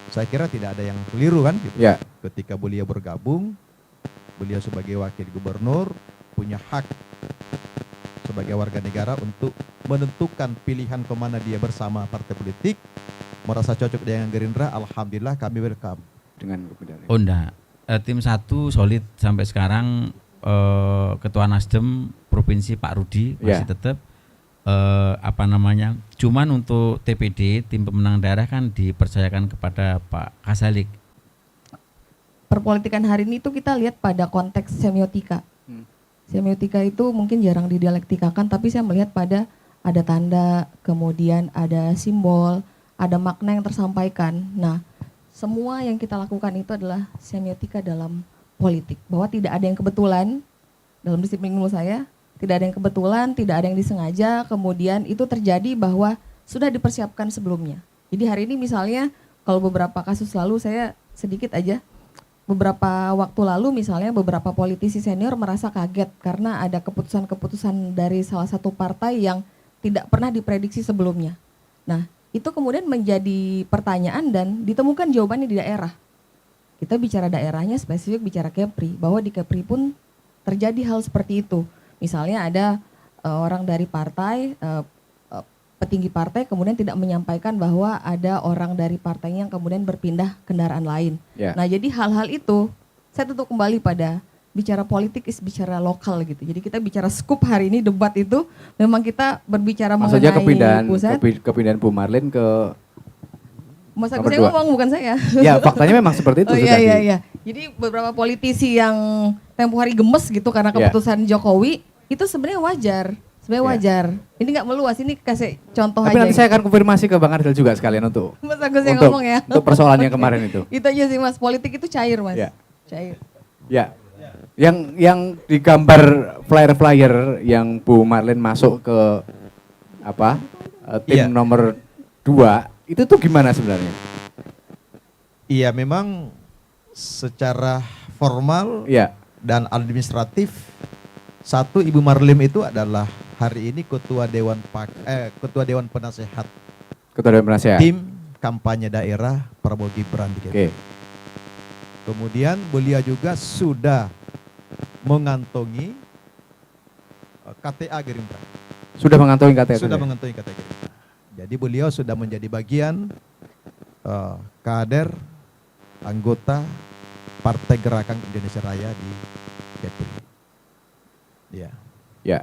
Saya kira tidak ada yang keliru kan gitu. Ya. Ketika beliau bergabung, beliau sebagai wakil gubernur punya hak sebagai warga negara untuk menentukan pilihan kemana dia bersama partai politik. Merasa cocok dengan Gerindra, alhamdulillah kami welcome. Dengan kemudian. Oh enggak, tim 1 solid sampai sekarang. Ketua Nasdem Provinsi Pak Rudi masih tetap cuman untuk TPD tim pemenang daerah kan dipercayakan kepada Pak Kasalik. Perpolitikan hari ini itu kita lihat pada konteks semiotika. Semiotika itu mungkin jarang didialektikakan, tapi saya melihat pada ada tanda, kemudian ada simbol, ada makna yang tersampaikan. Nah, semua yang kita lakukan itu adalah semiotika dalam politik, bahwa tidak ada yang kebetulan dalam disiplin ilmu saya, tidak ada yang kebetulan, tidak ada yang disengaja, kemudian itu terjadi bahwa sudah dipersiapkan sebelumnya. Jadi hari ini misalnya kalau beberapa kasus lalu saya sedikit aja, beberapa waktu lalu misalnya beberapa politisi senior merasa kaget karena ada keputusan-keputusan dari salah satu partai yang tidak pernah diprediksi sebelumnya. Nah, itu kemudian menjadi pertanyaan dan ditemukan jawabannya di daerah. Kita bicara daerahnya spesifik bicara Kepri, bahwa di Kepri pun terjadi hal seperti itu. Misalnya ada orang dari partai, petinggi partai kemudian tidak menyampaikan bahwa ada orang dari partainya yang kemudian berpindah kendaraan lain. Nah jadi hal-hal itu saya tutup kembali pada bicara politik is bicara lokal gitu. Jadi kita bicara scoop hari ini debat itu memang kita berbicara maksudnya mengenai pusat. kepindahan Bu Marlin ke Mas Agus yang ngomong bukan saya. Ya faktanya memang seperti itu. Iya. Jadi beberapa politisi yang tempo hari gemes gitu karena keputusan Jokowi itu sebenarnya wajar. Wajar. Ini nggak meluas, ini kasih contoh aja. Tapi nanti saya akan konfirmasi ke Bang Ardil juga sekalian untuk Mas Agus yang ngomong ya. Untuk persoalan yang kemarin itu. Itu aja sih Mas, politik itu cair Mas. Ya. Cair. Ya. Yang digambar flyer-flyer yang Bu Marlin masuk ke tim nomor 2 itu tuh gimana sebenarnya? Iya, memang secara formal dan administratif satu Ibu Marlim itu adalah hari ini ketua dewan penasehat. Ketua dewan penasehat. Tim kampanye daerah Prabowo Gibran di Kepri. Kemudian beliau juga sudah mengantongi KTA Gerindra. Sudah mengantongi KTA. Sudah mengantongi KTA Gerindra. Jadi beliau sudah menjadi bagian kader anggota Partai Gerakan Indonesia Raya di Kepri. Ya.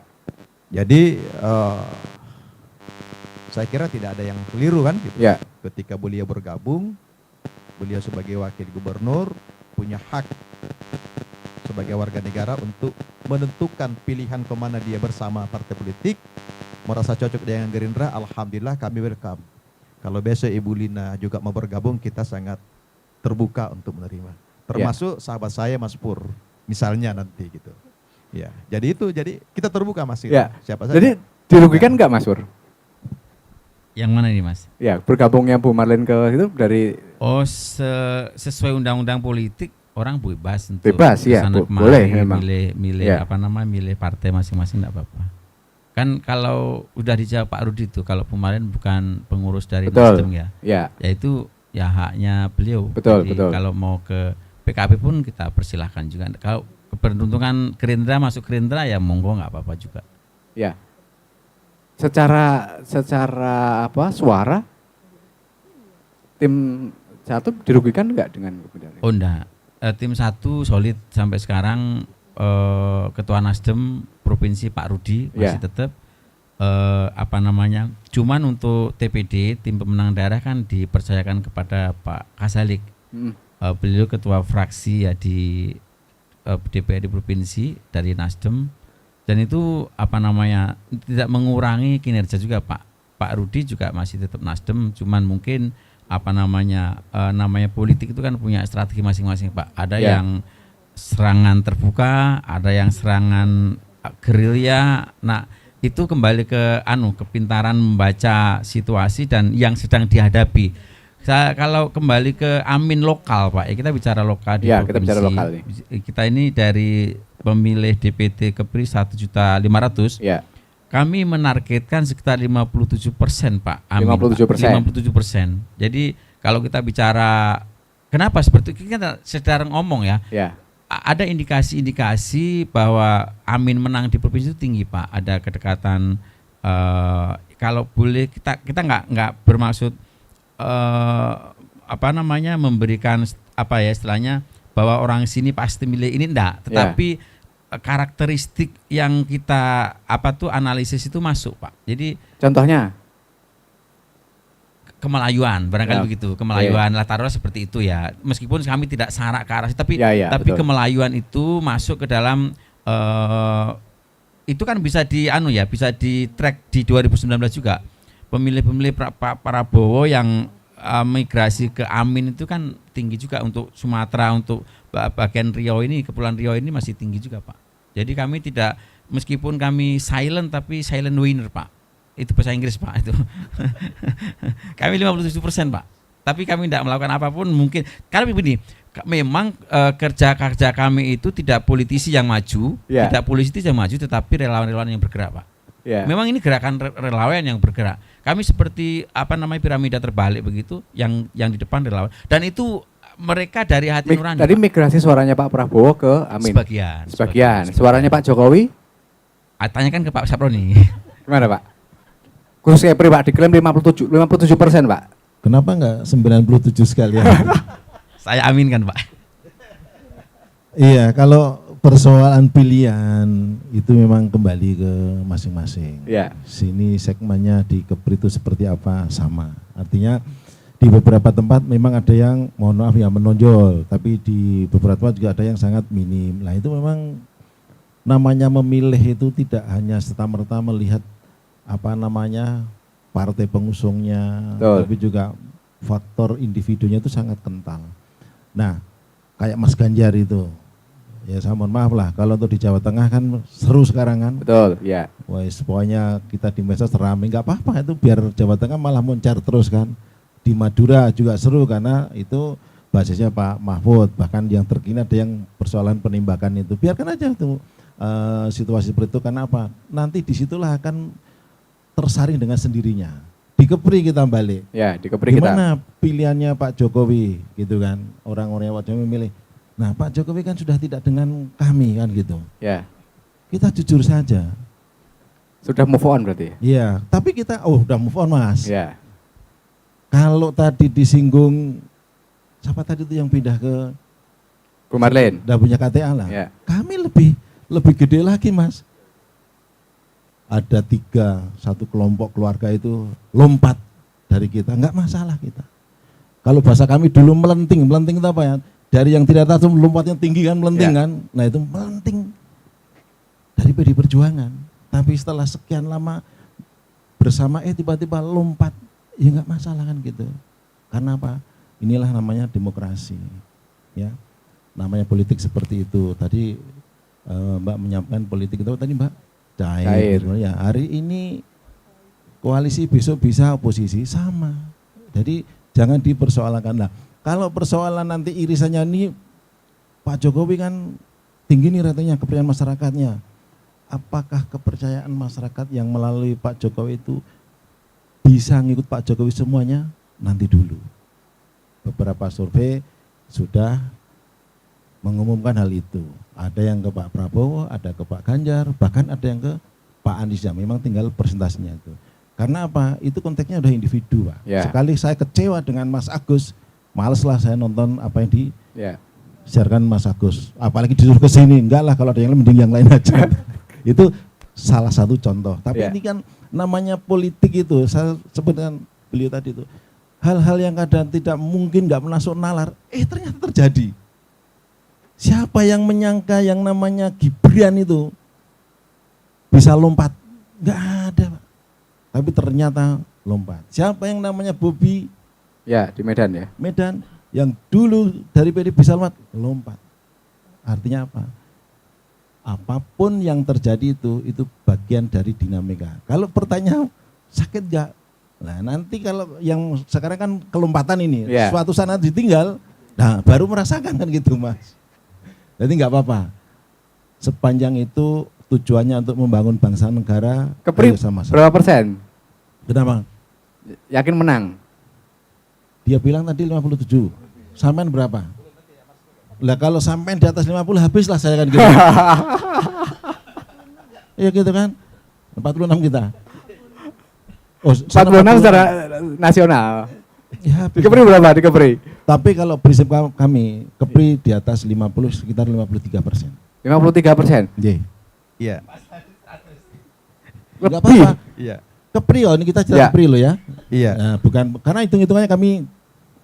Jadi saya kira tidak ada yang keliru kan gitu. Ya. Ketika beliau bergabung, beliau sebagai wakil gubernur punya hak sebagai warga negara untuk menentukan pilihan kemana dia bersama partai politik. Merasa cocok dengan Gerindra, alhamdulillah kami welcome. Kalau besok Ibu Lina juga mau bergabung, kita sangat terbuka untuk menerima. Termasuk sahabat saya Mas Pur, misalnya nanti gitu. Ya, jadi kita terbuka Mas. Ya. Siapa saja. Jadi dirugikan nggak Mas Pur? Yang mana nih Mas? Ya, bergabungnya Bu Marlin ke itu dari sesuai undang-undang politik orang bebas untuk bebas ya, boleh memang. Milih partai masing-masing enggak apa-apa. Kan kalau udah dijawab Pak Rudi itu kalau kemarin bukan pengurus dari Nasdem ya. Ya itu ya haknya beliau. Betul. Kalau mau ke PKB pun kita persilahkan juga. Kalau keberuntungan Gerindra masuk Gerindra ya monggo nggak apa-apa juga. Ya. Secara suara tim 1 dirugikan enggak dengan kemudian? Oh enggak. Tim 1 solid sampai sekarang. Ketua Nasdem Provinsi Pak Rudi masih tetap cuman untuk TPD tim pemenang daerah kan dipercayakan kepada Pak Kasalik. Beliau ketua fraksi ya di DPRD provinsi dari Nasdem dan itu tidak mengurangi kinerja juga Pak Rudi juga masih tetap Nasdem, cuman mungkin namanya politik itu kan punya strategi masing-masing Pak. Ada yang serangan terbuka, ada yang serangan gerilya. Nah, itu kembali ke kepintaran membaca situasi dan yang sedang dihadapi. Kalau kembali ke amin lokal, Pak, kita bicara lokal di provinsi. Kita bicara lokal nih. Kita ini dari pemilih DPT Kepri 1.500.000. Ya. Kami menargetkan sekitar 57%, Pak. Amin, 57%. 57%. Jadi kalau kita bicara kenapa seperti itu, kita secara ngomong ya, Ya. ada indikasi-indikasi bahwa Amin menang di provinsi itu tinggi Pak. Ada kedekatan, kalau boleh kita nggak bermaksud memberikan apa ya istilahnya bahwa orang sini pasti milih ini enggak, tetapi karakteristik yang kita analisis itu masuk Pak. Jadi Contohnya? kemelayuan barangkali Ya. begitu, kemelayuan lah taruhlah seperti itu ya, meskipun kami tidak sarak ke arah situ, tapi Betul. kemelayuan itu masuk ke dalam itu kan bisa bisa di track di 2019 juga pemilih-pemilih Pak Prabowo yang migrasi ke Amin itu kan tinggi juga, untuk Sumatera, untuk bagian Riau ini, Kepulauan Riau ini masih tinggi juga Pak. Jadi kami tidak, meskipun kami silent tapi silent winner Pak. Itu bahasa Inggris Pak itu. Kami 57% Pak. Tapi kami tidak melakukan apapun mungkin. Karena begini, memang kerja kami itu tidak politisi yang maju, tidak politisi yang maju, tetapi relawan-relawan yang bergerak Pak. Memang ini gerakan relawan yang bergerak. Kami seperti piramida terbalik begitu, yang di depan relawan. Dan itu mereka dari hati nurani. Tadi migrasi suaranya Pak Prabowo ke Amin. Sebagian. Suaranya Pak Jokowi? Tanyakan ke Pak Saproni. Gimana Pak? Khusus Epri Pak diklaim 57%, Pak. Kenapa enggak 97 sekalian? Saya aminkan Pak. Iya, kalau persoalan pilihan itu memang kembali ke masing-masing. Ya. Sini segmennya di Kepri itu seperti apa, sama. Artinya di beberapa tempat memang ada yang mohon maaf ya menonjol, tapi di beberapa tempat juga ada yang sangat minim. Nah itu memang namanya memilih itu tidak hanya serta-merta melihat partai pengusungnya, Betul. tapi juga faktor individunya itu sangat kental. Nah, kayak Mas Ganjar itu, ya saya mohon maaf lah, kalau untuk di Jawa Tengah kan seru sekarang kan. Betul, ya. Wes, pokoknya kita di medsos rame, nggak apa-apa itu, biar Jawa Tengah malah moncar terus kan. Di Madura juga seru karena itu basisnya Pak Mahfud, bahkan yang terkini ada yang persoalan penembakan itu, biarkan aja itu situasi seperti itu. Karena apa? Nanti disitulah akan tersaring dengan sendirinya. Di Kepri kita balik. Ya, di Kepri kita. Gimana pilihannya Pak Jokowi gitu kan? Orang-orang yang wajib memilih. Nah, Pak Jokowi kan sudah tidak dengan kami kan gitu. Ya. Kita jujur saja. Sudah move on berarti? Iya, tapi kita udah move on Mas. Ya. Kalau tadi disinggung siapa tadi itu yang pindah ke Bu Marlin. udah punya KTA lah. Ya. Kami lebih gede lagi Mas. Ada satu kelompok keluarga itu lompat dari kita, enggak masalah kita. Kalau bahasa kami dulu melenting itu apa ya? Dari yang tidak tahu lompatnya tinggi kan, melenting kan. Nah itu melenting dari PD Perjuangan. Tapi setelah sekian lama bersama tiba-tiba lompat, ya enggak masalah kan gitu. Karena apa? Inilah namanya demokrasi, ya. Namanya politik seperti itu. Tadi Mbak menyampaikan politik itu tadi Mbak. Cair. Ya, hari ini koalisi, besok bisa oposisi, sama. Jadi jangan dipersoalkan. Nah, kalau persoalan nanti irisannya ini Pak Jokowi kan tinggi nih ratenya kepercayaan masyarakatnya. Apakah kepercayaan masyarakat yang melalui Pak Jokowi itu bisa ngikut Pak Jokowi semuanya? Nanti dulu. Beberapa survei sudah mengumumkan hal itu. Ada yang ke Pak Prabowo, ada ke Pak Ganjar, bahkan ada yang ke Pak Anies. Ya, memang tinggal presentasinya itu. Karena apa? Itu konteksnya udah individu Pak. Ya. Sekali saya kecewa dengan Mas Agus, males lah saya nonton apa yang disiarkan Mas Agus. Apalagi disuruh ke sini, enggak lah, kalau ada yang lain mending yang lain aja. Itu salah satu contoh. Tapi ini kan namanya politik itu, saya sebutkan beliau tadi itu. Hal-hal yang kadang tidak mungkin, nggak masuk nalar, ternyata terjadi. Siapa yang menyangka yang namanya Gibran itu bisa lompat? Nggak ada Pak. Tapi ternyata lompat. Siapa yang namanya Bobi? Ya, di Medan ya. Medan, yang dulu dari PD bisa lompat. Artinya apa? Apapun yang terjadi itu bagian dari dinamika. Kalau pertanyaan sakit nggak? Nah nanti kalau yang sekarang kan kelompatan ini, suatu saat ditinggal, nah baru merasakan kan gitu Mas. Jadi nggak apa-apa. Sepanjang itu tujuannya untuk membangun bangsa negara. Kepri berapa persen? Kenapa? Yakin menang? Dia bilang tadi 57. Sampean berapa? Lah kalau sampean di atas 50 habislah saya kan gitu. Iya gitu kan. 46 kita. Oh, 46 secara nasional. Ya, Di Kepri berapa? Di Kepri? tapi kalau prinsip kami, Kepri di atas 50 sekitar 53%. 53%. Iya. Enggak Lebih. apa-apa. Iya. Kepri ini kita Ya. cerita Kepri loh ya. Iya. Nah, bukan karena hitung-hitungannya kami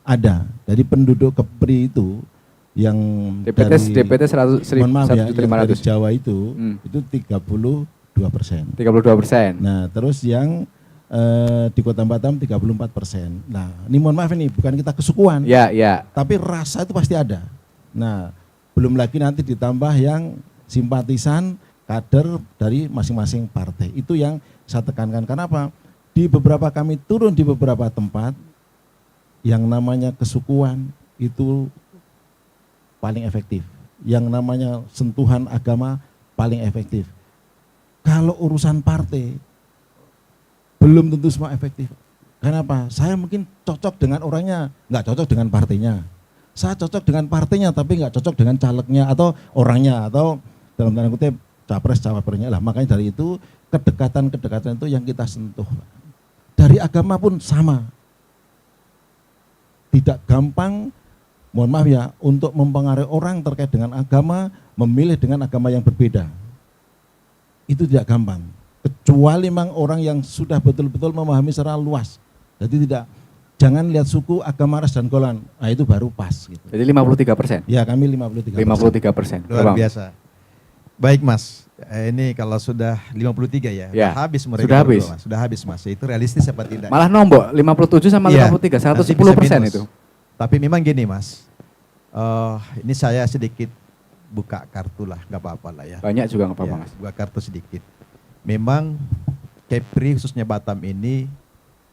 ada. Jadi penduduk Kepri itu yang DPT 100 mohon maaf ya, yang dari 1.500. Jawa itu Hmm. itu 32%. 32%. Nah, terus yang di Kota Batam 34%. Nah, ini mohon maaf ini bukan kita kesukuan, Ya, ya. tapi rasa itu pasti ada. Nah, belum lagi nanti ditambah yang simpatisan kader dari masing-masing partai. Itu yang saya tekankan. Kenapa? Di beberapa kami turun di beberapa tempat yang namanya kesukuan itu paling efektif. Yang namanya sentuhan agama paling efektif. Kalau urusan partai belum tentu semua efektif. Kenapa? Saya mungkin cocok dengan orangnya, nggak cocok dengan partainya. Saya cocok dengan partainya, tapi nggak cocok dengan calegnya atau orangnya atau dalam tanda kutip capres cawapresnya lah. Makanya dari itu kedekatan itu yang kita sentuh. Dari agama pun sama. Tidak gampang, mohon maaf ya, untuk mempengaruhi orang terkait dengan agama, memilih dengan agama yang berbeda. Itu tidak gampang. Kecuali memang orang yang sudah betul-betul memahami secara luas. Jadi jangan lihat suku, agama, ras, dan golongan. Nah itu baru pas. Gitu. Jadi 53%. Ya kami 53%. 53%. Luar biasa. Baik Mas, ini kalau sudah 53 ya, Ya, udah habis mereka sudah berdua, habis. Mas. Sudah habis Mas, itu realistis apa tidak? Malah nombok 57 sama Iya, 53, nanti 110% bisa itu. minus. Tapi memang gini Mas, ini saya sedikit buka kartu lah, nggak apa-apa lah ya. Banyak juga nggak apa-apa Ya, Mas. buka kartu sedikit. Memang Kepri khususnya Batam ini,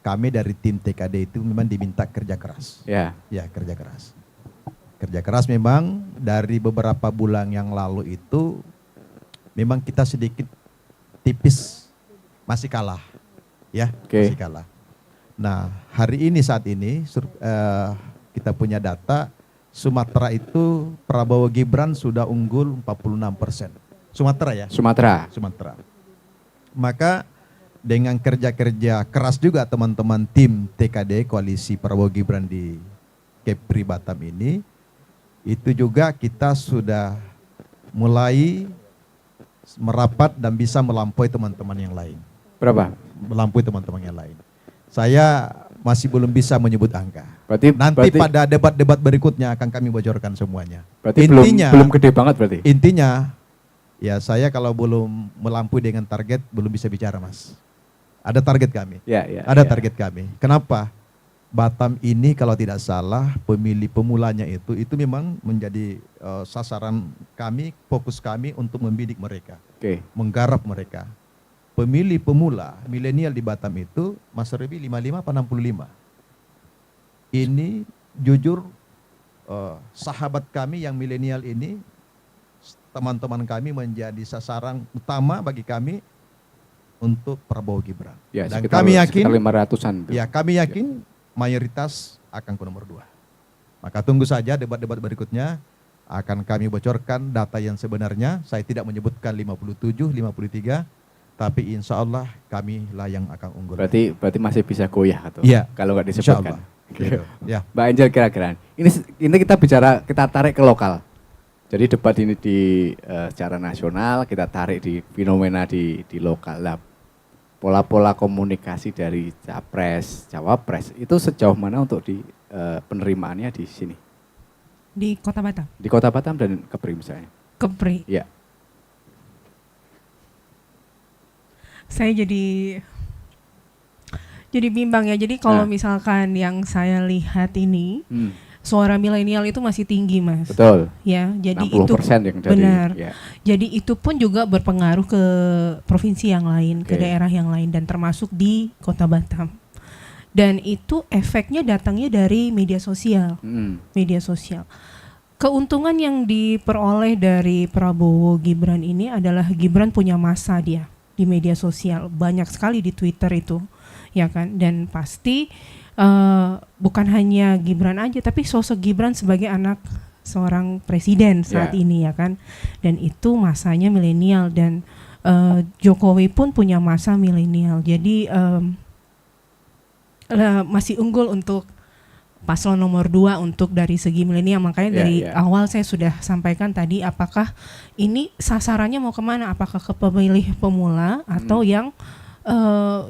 kami dari tim TKD itu memang diminta kerja keras. Ya. Ya, kerja keras. Kerja keras memang dari beberapa bulan yang lalu itu memang kita sedikit tipis masih kalah. Ya, Oke. masih kalah. Nah, hari ini saat ini kita punya data Sumatera itu Prabowo Gibran sudah unggul 46%. Sumatera ya? Sumatera. Sumatera. Maka dengan kerja-kerja keras juga teman-teman tim TKD Koalisi Prabowo Gibran di Kepri Batam ini, itu juga kita sudah mulai merapat dan bisa melampaui teman-teman yang lain. Berapa? Melampaui teman-teman yang lain. Saya masih belum bisa menyebut angka. Nanti berarti, pada debat-debat berikutnya akan kami bocorkan semuanya. berarti Intinya, belum gede banget berarti. Intinya, ya saya kalau belum melampaui dengan target belum bisa bicara Mas. Ada target kami. Ya, ya. Ada ya. target kami. Kenapa? Batam ini kalau tidak salah pemilih pemulanya itu memang menjadi sasaran kami, fokus kami untuk membidik mereka, Oke. menggarap mereka. Pemilih pemula milenial di Batam itu Mas Rebi 55 apa 65. Ini jujur sahabat kami yang milenial ini, teman-teman kami menjadi sasaran utama bagi kami untuk Prabowo Gibran. Ya, Dan sekitar, kami yakin, sekitar 500-an. ya kami yakin mayoritas akan ke nomor 2. Maka tunggu saja debat-debat berikutnya akan kami bocorkan data yang sebenarnya. Saya tidak menyebutkan 57, 53, tapi insya Allah kami lah yang akan unggul. Berarti masih bisa goyah atau Iya, kalau nggak insya disebutkan. Allah. Gitu. Ya. Mbak Angel kira-kira ini kita tarik ke lokal. Jadi debat ini secara nasional, kita tarik di fenomena di lokal. Lah, pola-pola komunikasi dari capres, cawapres itu sejauh mana untuk di penerimaannya di sini? Di Kota Batam. Di Kota Batam dan Kepri misalnya. Kepri. Ya. Saya jadi bimbang ya. Jadi kalau misalkan yang saya lihat ini suara milenial itu masih tinggi, Mas. Betul. Ya, jadi 60% itu yang dari, benar. Ya. Jadi itu pun juga berpengaruh ke provinsi yang lain, ke Oke. daerah yang lain dan termasuk di Kota Batam. Dan itu efeknya datangnya dari media sosial. Media sosial. Keuntungan yang diperoleh dari Prabowo Gibran ini adalah Gibran punya massa dia di media sosial, banyak sekali di Twitter itu, ya kan? Dan pasti bukan hanya Gibran aja, tapi sosok Gibran sebagai anak seorang presiden saat ini ya kan, dan itu masanya milenial, dan Jokowi pun punya masa milenial, jadi masih unggul untuk paslon nomor 2 untuk dari segi milenial. Makanya dari awal saya sudah sampaikan tadi, apakah ini sasarannya mau kemana, apakah ke pemilih pemula atau yang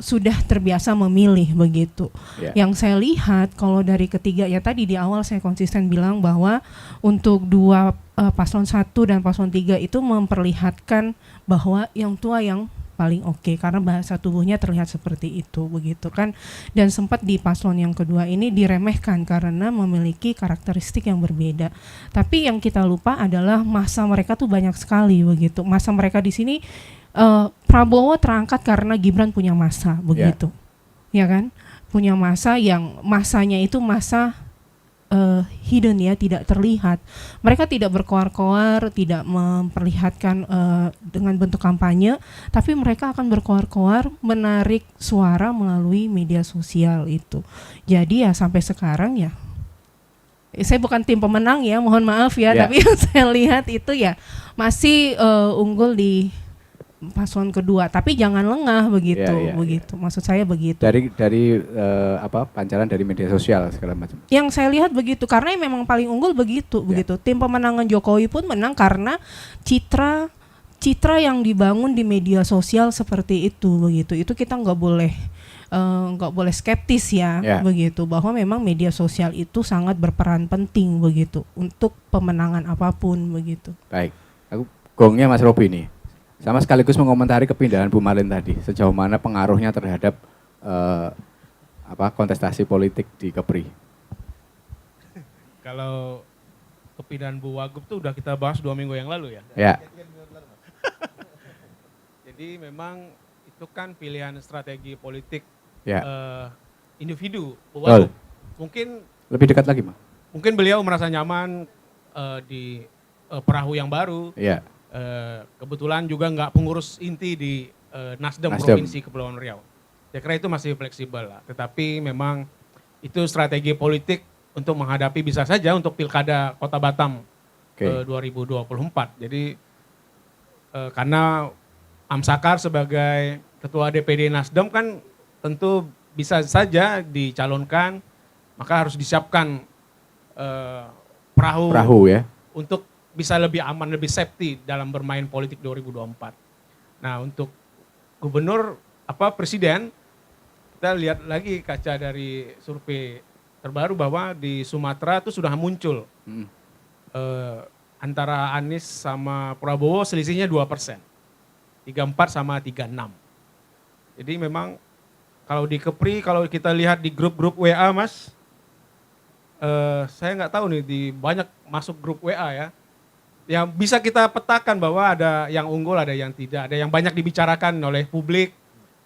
sudah terbiasa memilih begitu. Yang saya lihat kalau dari ketiga, ya tadi di awal saya konsisten bilang bahwa untuk dua paslon 1 dan paslon 3 itu memperlihatkan bahwa yang tua yang paling oke, karena bahasa tubuhnya terlihat seperti itu begitu kan. Dan sempat di paslon yang kedua ini diremehkan karena memiliki karakteristik yang berbeda. Tapi yang kita lupa adalah masa mereka tuh banyak sekali begitu. Masa mereka di sini Prabowo terangkat karena Gibran punya masa begitu. Ya kan? Punya masa yang masanya itu masa hidden ya, tidak terlihat. Mereka tidak berkoar-koar, tidak memperlihatkan dengan bentuk kampanye, tapi mereka akan berkoar-koar menarik suara melalui media sosial itu. Jadi ya sampai sekarang ya, saya bukan tim pemenang ya, mohon maaf ya, tapi yang saya lihat itu ya masih unggul di paslon kedua, tapi jangan lengah begitu, begitu. Maksud saya begitu. Dari pancaran dari media sosial segala macam. Yang saya lihat begitu, karena yang memang paling unggul begitu. Tim pemenangan Jokowi pun menang karena citra yang dibangun di media sosial seperti itu begitu. Itu kita nggak boleh skeptis ya, begitu, bahwa memang media sosial itu sangat berperan penting begitu untuk pemenangan apapun begitu. Baik, aku gongnya Mas Robi nih. Sama sekaligus mengomentari kepindahan Bu Marlin tadi, sejauh mana pengaruhnya terhadap kontestasi politik di Kepri. Kalau kepindahan Bu Wagub tuh udah kita bahas 2 minggu yang lalu ya. Jadi memang itu kan pilihan strategi politik individu Bu Wagub. Mungkin lebih dekat lagi, Mas. Mungkin beliau merasa nyaman di perahu yang baru. Kebetulan juga nggak pengurus inti di Nasdem Provinsi Kepulauan Riau. Saya kira itu masih fleksibel lah. Tetapi memang itu strategi politik untuk menghadapi bisa saja untuk Pilkada Kota Batam 2024. Jadi karena Amsakar sebagai Ketua DPD Nasdem kan tentu bisa saja dicalonkan, maka harus disiapkan perahu ya, untuk bisa lebih aman, lebih safety dalam bermain politik 2024. Nah, untuk gubernur presiden, kita lihat lagi kaca dari survei terbaru bahwa di Sumatera itu sudah muncul antara Anies sama Prabowo selisihnya 2%. 34 sama 36. Jadi memang kalau di Kepri, kalau kita lihat di grup-grup WA, Mas, saya nggak tahu nih, di banyak masuk grup WA ya, yang bisa kita petakan bahwa ada yang unggul, ada yang tidak, ada yang banyak dibicarakan oleh publik,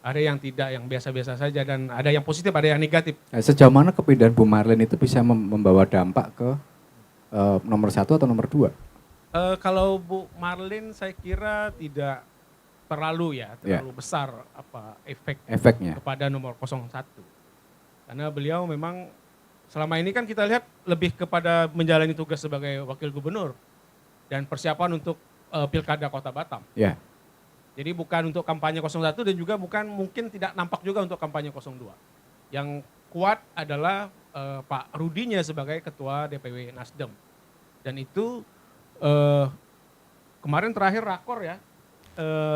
ada yang tidak, yang biasa-biasa saja, dan ada yang positif, ada yang negatif. Nah, sejauh mana kepindahan Bu Marlin itu bisa membawa dampak ke nomor 1 atau nomor 2? Kalau Bu Marlin saya kira tidak terlalu besar efeknya kepada nomor 01. Karena beliau memang selama ini kan kita lihat lebih kepada menjalani tugas sebagai wakil gubernur dan persiapan untuk Pilkada Kota Batam. Jadi bukan untuk kampanye 01 dan juga mungkin tidak nampak juga untuk kampanye 02. Yang kuat adalah Pak Rudinya sebagai Ketua DPW Nasdem. Dan itu kemarin terakhir rakor ya,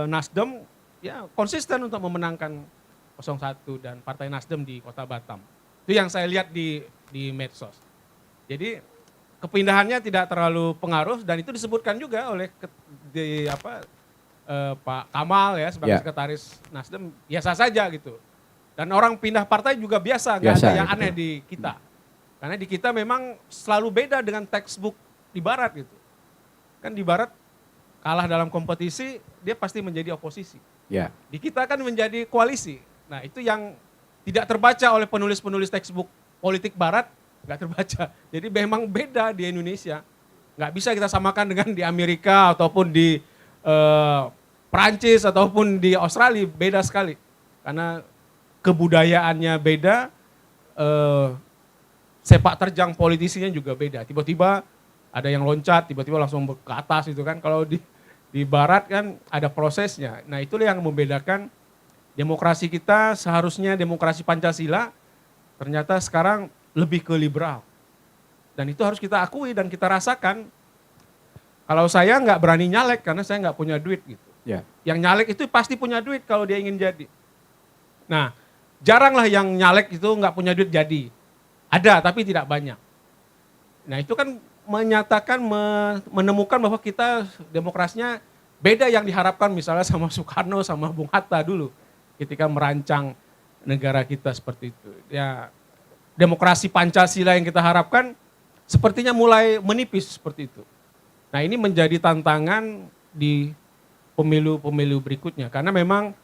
Nasdem ya konsisten untuk memenangkan 01 dan Partai Nasdem di Kota Batam. Itu yang saya lihat di medsos. Jadi kepindahannya tidak terlalu pengaruh, dan itu disebutkan juga oleh Pak Kamal ya sebagai sekretaris Nasdem, biasa saja gitu. Dan orang pindah partai juga biasa, nggak ada yang aneh di kita. Karena di kita memang selalu beda dengan textbook di Barat gitu. Kan di Barat kalah dalam kompetisi, dia pasti menjadi oposisi. Di kita kan menjadi koalisi. Nah itu yang tidak terbaca oleh penulis-penulis textbook politik Barat, nggak terbaca. Jadi memang beda di Indonesia. Nggak bisa kita samakan dengan di Amerika ataupun di Perancis ataupun di Australia, beda sekali. Karena kebudayaannya beda, sepak terjang politisinya juga beda. Tiba-tiba ada yang loncat, tiba-tiba langsung ke atas itu kan. Kalau di barat kan ada prosesnya. Nah itulah yang membedakan demokrasi kita, seharusnya demokrasi Pancasila ternyata sekarang lebih ke liberal. Dan itu harus kita akui dan kita rasakan. Kalau saya nggak berani nyalek karena saya nggak punya duit gitu. Ya. Yang nyalek itu pasti punya duit kalau dia ingin jadi. Nah, jaranglah yang nyalek itu nggak punya duit jadi. Ada, tapi tidak banyak. Nah, itu kan menyatakan, menemukan bahwa kita demokrasinya beda yang diharapkan misalnya sama Soekarno, sama Bung Hatta dulu. Ketika merancang negara kita seperti itu. Ya, demokrasi Pancasila yang kita harapkan sepertinya mulai menipis seperti itu. Nah, ini menjadi tantangan di pemilu-pemilu berikutnya. Karena memang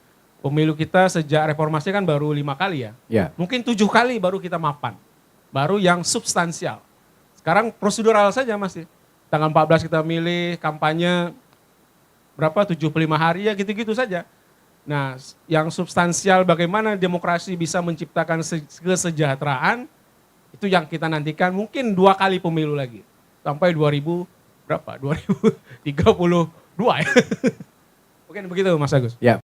pemilu kita sejak reformasi kan baru 5 kali ya. Ya. Mungkin 7 kali baru kita mapan. Baru yang substansial. Sekarang prosedural saja masih. Tanggal 14 kita milih, kampanye berapa 75 hari ya gitu-gitu saja. Nah yang substansial bagaimana demokrasi bisa menciptakan kesejahteraan, itu yang kita nantikan mungkin 2 kali pemilu lagi. Sampai 2032 ya. Mungkin begitu Mas Agus. Ya.